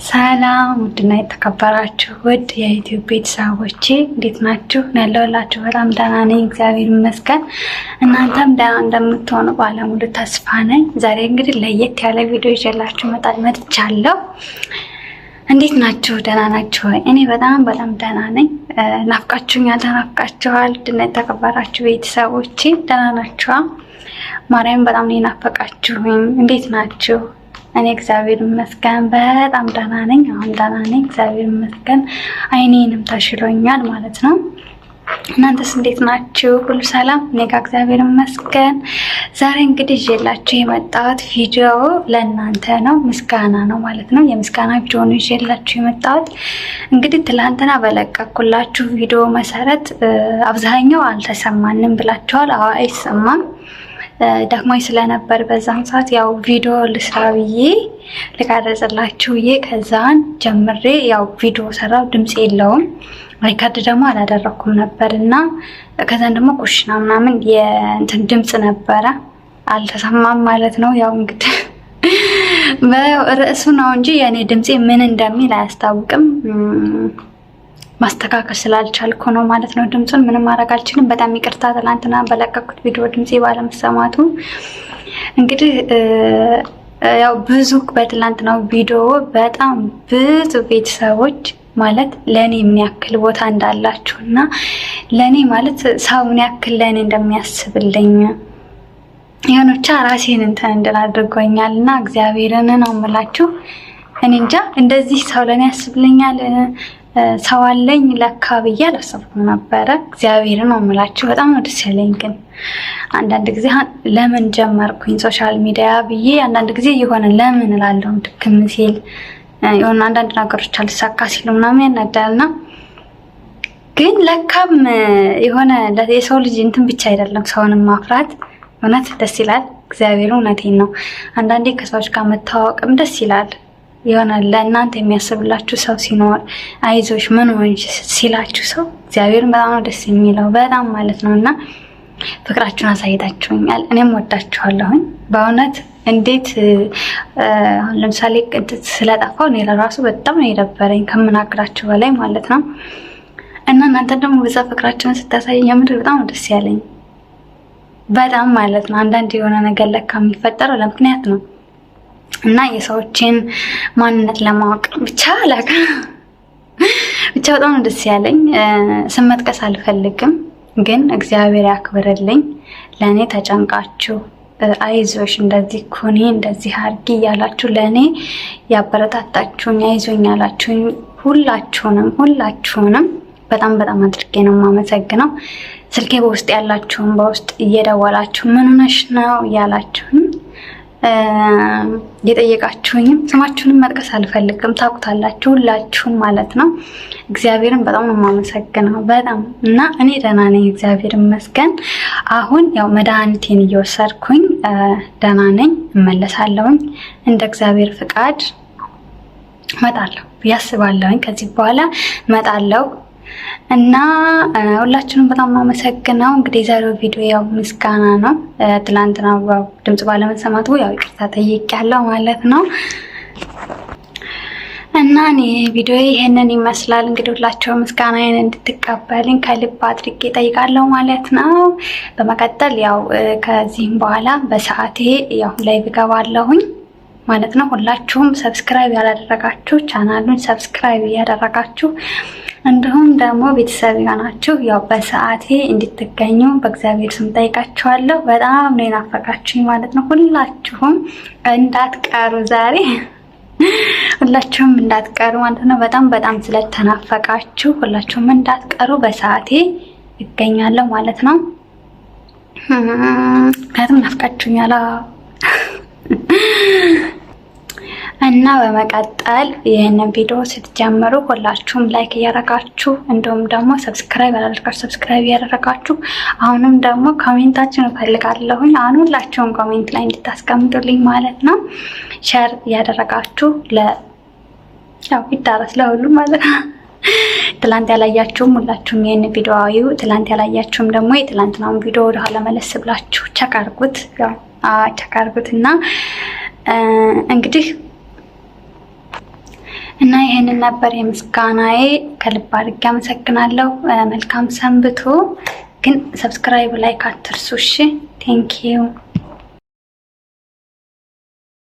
ሰላም ውድና የተከበራችሁ ውድ የዩቲዩብ ቤተሰቦቼ እንዴት ናችሁ? ያለሁላችሁ በጣም ደህና ነኝ፣ እግዚአብሔር ይመስገን። እናንተም ደህና እንደምትሆኑ ባለሙሉ ተስፋ ነኝ። ዛሬ እንግዲህ ለየት ያለ ቪዲዮ ይዤላችሁ መጥቻለሁ። እንዴት ናችሁ? ደህና ናችሁ ወይ? እኔ በጣም ደህና ነኝ። ናፍቃችሁኛል፣ ተናፍቃችኋል። ውድና የተከበራችሁ ቤተሰቦቼ ደህና ናችሁ? ማርያም በጣም ነው ናፈቃችሁኝ። እንዴት ናችሁ? እኔ እግዚአብሔር ይመስገን በጣም ደህና ነኝ። አሁን ደህና ነኝ እግዚአብሔር ይመስገን። አይኔንም ተሽሎኛል ማለት ነው። እናንተስ እንዴት ናችሁ? ሁሉ ሰላም? እኔ ጋር እግዚአብሔር ይመስገን። ዛሬ እንግዲህ ይዤላችሁ የመጣሁት ቪዲዮ ለእናንተ ነው፣ ምስጋና ነው ማለት ነው። የምስጋና ቪዲዮ ነው ይዤላችሁ የመጣሁት። እንግዲህ ትላንትና በለቀኩላችሁ ቪዲዮ መሰረት አብዛኛው አልተሰማንም ብላችኋል። አዎ አይሰማም፣ ደክሞኝ ስለነበር በዛን ሰዓት ያው ቪዲዮ ልስራ ብዬ ልቀርጽላችሁ ብዬ ከዛን ጀምሬ ያው ቪዲዮ ሰራው። ድምጽ የለውም፣ ሪካርድ ደግሞ አላደረኩም ነበርና ከዛን ደግሞ ኩሽና ምናምን የእንትን ድምጽ ነበረ፣ አልተሰማም ማለት ነው። ያው እንግዲህ በርዕሱ ነው እንጂ የኔ ድምጽ ምን እንደሚል አያስታውቅም። ማስተካከል ስላልቻልኩ ነው ማለት ነው። ድምጹን ምንም ማድረግ አልችልም። በጣም ይቅርታ ትላንትና በለቀኩት ቪዲዮ ድምጼ ባለመሰማቱ። እንግዲህ ያው ብዙ በትላንትናው ቪዲዮ በጣም ብዙ ቤተሰቦች ማለት ለኔ የሚያክል ቦታ እንዳላችሁና ለኔ ማለት ሰው ምን ያክል ለኔ እንደሚያስብልኝ የሆነ ብቻ ራሴን እንትን እንድል አድርጎኛልና እግዚአብሔርን ነው የምላችሁ። እኔ እንጃ እንደዚህ ሰው ለኔ ያስብልኛል ሰው አለኝ ለካ ብዬ አላሰብኩም ነበረ። እግዚአብሔርን ነው የምላችሁ። በጣም ነው ደስ ያለኝ። ግን አንዳንድ ጊዜ ለምን ጀመርኩኝ ሶሻል ሚዲያ ብዬ አንዳንድ ጊዜ የሆነ ለምን እላለሁ ድክም ሲል የሆነ አንዳንድ ነገሮች አልሳካ ሲሉ ምናምን ያናዳልና ግን ለካም የሆነ የሰው ልጅ እንትን ብቻ አይደለም ሰውንም ማፍራት እውነት ደስ ይላል። እግዚአብሔርን እውነቴን ነው። አንዳንዴ ከሰዎች ጋር መታወቅም ደስ ይላል። የሆነ ለእናንተ የሚያስብላችሁ ሰው ሲኖር አይዞሽ ምን ሆንሽ ሲላችሁ ሰው እግዚአብሔርን በጣም ነው ደስ የሚለው በጣም ማለት ነውና ፍቅራችሁን አሳይታችሁኛል። እኔም ወዳችኋለሁኝ በእውነት። እንዴት ለምሳሌ ስለጠፋው እኔ ለራሱ በጣም ነው የደበረኝ ከምናግራችሁ በላይ ማለት ነው። እና እናንተ ደግሞ በዛ ፍቅራችሁን ስታሳይ የምድር በጣም ነው ደስ ያለኝ በጣም ማለት ነው። አንዳንድ የሆነ ነገር ለካ የሚፈጠረው ለምክንያት ነው እና የሰዎችን ማንነት ለማወቅ ብቻ በጣም ደስ ያለኝ። ስም መጥቀስ አልፈልግም፣ ግን እግዚአብሔር ያክብርልኝ። ለእኔ ተጨንቃችሁ አይዞሽ እንደዚህ ኩኒ እንደዚህ አድርጊ እያላችሁ ለእኔ ያበረታታችሁኝ አይዞኝ ያላችሁኝ ሁላችሁንም በጣም አድርጌ ነው የማመሰግነው። ስልኬ በውስጥ ያላችሁን በውስጥ እየደወላችሁ ምን ሆነሽ ነው እያላችሁኝ የጠየቃችሁኝም ስማችሁንም መጥቀስ አልፈልግም፣ ታውቁታላችሁ ሁላችሁም ማለት ነው። እግዚአብሔርን በጣም ነው የማመሰግነው በጣም እና እኔ ደህና ነኝ እግዚአብሔር ይመስገን። አሁን ያው መድኃኒቴን እየወሰድኩኝ ደህና ነኝ። እመለሳለሁኝ እንደ እግዚአብሔር ፍቃድ እመጣለሁ ያስባለሁኝ። ከዚህ በኋላ እመጣለሁ እና ሁላችንም በጣም ማመሰግነው። እንግዲህ ዛሬው ቪዲዮ ያው ምስጋና ነው። ትላንትና ድምጽ ባለመሰማቱ ያው ይቅርታ ጠይቄያለሁ ማለት ነው። እና እኔ ቪዲዮ ይሄንን ይመስላል። እንግዲህ ሁላችሁም ምስጋናዬን እንድትቀበልኝ ከልብ አድርጌ ጠይቃለሁ ማለት ነው። በመቀጠል ያው ከዚህም በኋላ በሰዓቴ ያው ላይቭ እገባለሁኝ ማለት ነው። ሁላችሁም ሰብስክራይብ ያላደረጋችሁ ቻናሉን ሰብስክራይብ ያደረጋችሁ እንዲሁም ደግሞ ቤተሰብ ያናችሁ ያው በሰዓቴ እንድትገኙ በእግዚአብሔር ስም ጠይቃችኋለሁ። በጣም ነው የናፈቃችሁኝ ማለት ነው። ሁላችሁም እንዳትቀሩ ዛሬ ሁላችሁም እንዳትቀሩ ማለት ነው። በጣም ስለተናፈቃችሁ ሁላችሁም እንዳትቀሩ በሰዓቴ እገኛለሁ ማለት ነው። ምክንያቱም ናፍቃችሁኛል እና በመቀጠል ይህንን ቪዲዮ ስትጀምሩ ሁላችሁም ላይክ እያደረጋችሁ እንዲሁም ደግሞ ሰብስክራይብ ያደረጋችሁ ሰብስክራይብ እያደረጋችሁ አሁንም ደግሞ ኮሜንታችሁን እፈልጋለሁኝ። አሁን ሁላችሁም ኮሜንት ላይ እንድታስቀምጡልኝ ማለት ነው። ሼር እያደረጋችሁ ያው ይዳረስ ለሁሉም ማለት ነው። ትላንት ያላያችሁም ሁላችሁም ይሄን ቪዲዮ አዩ። ትላንት ያላያችሁም ደግሞ የትላንትናውን ቪዲዮ ወደ ኋላ መለስ ብላችሁ ቼክ አድርጉት። ያው ቼክ አድርጉትና እንግዲህ እና ይሄንን ነበር የምስጋናዬ። ከልብ አድርጌ አመሰግናለሁ። መልካም ሰንብቱ። ግን ሰብስክራይብ ላይክ አትርሱ። እሺ ቴንክ ዩ